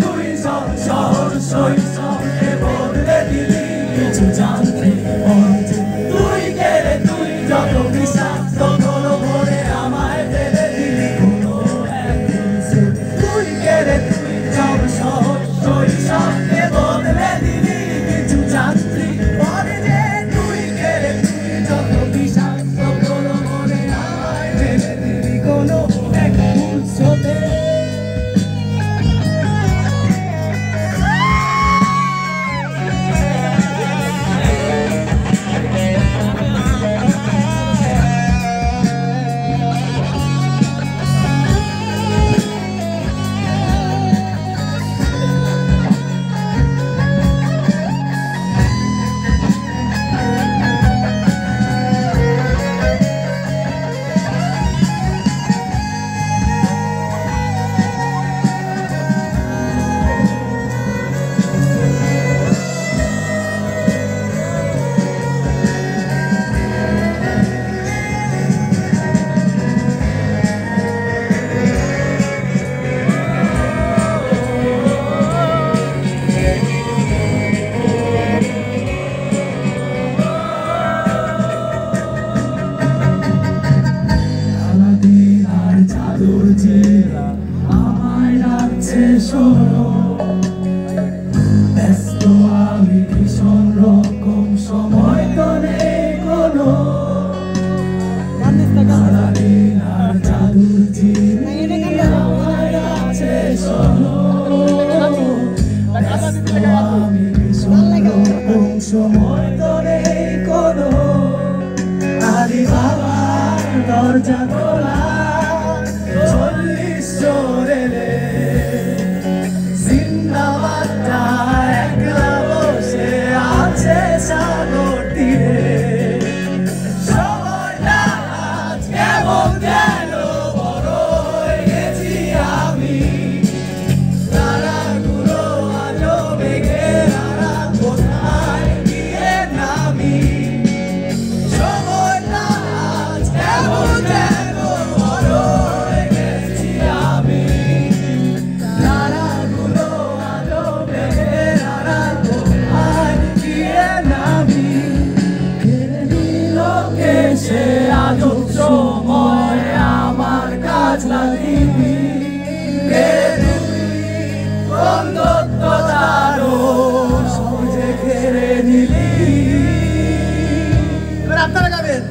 তুই সব শহর শৈশবকে বদলে দিলি কিছু যান্ত্রিক পথে। তুই যত বিষাক্ত কোনো ভরে আমায় ফেলে দিলি কোনো এক ভুলতে। তুই সব শহর শৈশবকে বদলে দিলি কিছু যান্ত্রিক পথে। তুই যত বিষাক্ত কোনো ভরে আমায় ফেলে দিলি কোনো এক ভুলতে। আমায় রাখছে শোনো, ব্যস্ত আমি ভীষণ রকম, সময় তো নেই কোনো। সারাদিন আর জাদুর ঝিলি আমায় রাখছে শোনো, ব্যস্ত আমি ভীষণ রকম, সময় তো নেই কোনো। আরে বাবার দরজা খোলা, জিন্দাবাদটা একলা বসে আছে সাগর তীরে। সময়টা আজ কেমন যেন বড় হয়ে গেছি আমি, তারাগুলো আজও মেঘের আড়াল কোথায় গিয়ে নামি। সময়টা আজ কেমন যেন বড় হয়ে গেছি আমি, তারাগুলো আজও মেঘের আড়াল কোথায় গিয়ে নামি। কেড়ে নিল কে সে আজব সময় আমার কাজ লাগিবি, কোন দত্ততারও সহজে কেড়ে নিলি। আপনারা গাবেন,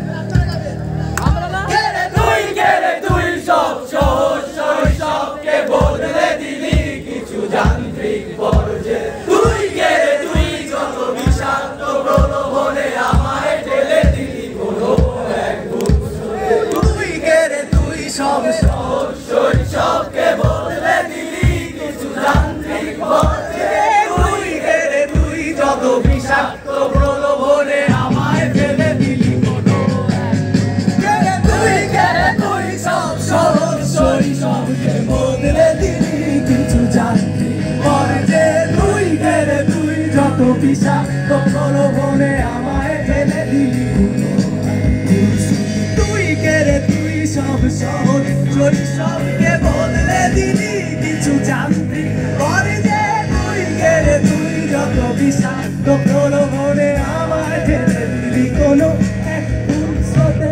তুই সব শহর শৈশবকে বদলে দিলি কিছু যান্ত্রিক পর্যায়ে। তুই যত বিষাক্ত প্রলোভনে আমায় ঠেলে দিলি কোনো এক ভুলতে। তুই সব শহর শৈশবকে বদলে দিলি কিছু যান্ত্রিক পর্যায়ে। তুই যত বিষাক্ত প্রলোভনে আমায় ফেলে দিলি কোনো এক। তুই সব শহর শৈশবকে বদলে দিলি কিছু যান্ত্রিক পর্যায়ে। তুই যত বিষাক্ত প্রলোভনে আমায় ফেলে দিলি কোনো এক। তুই সব শহর শৈশবকে বদলে দিলি কিছু যান্ত্রিক পর্যায়ে। তুই যত বিষাক্ত প্রলোভনে আমায় ফেলে দিলি কোনো এক ভুলতে।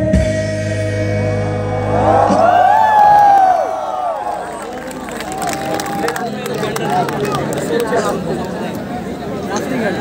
রাস্তাঘাট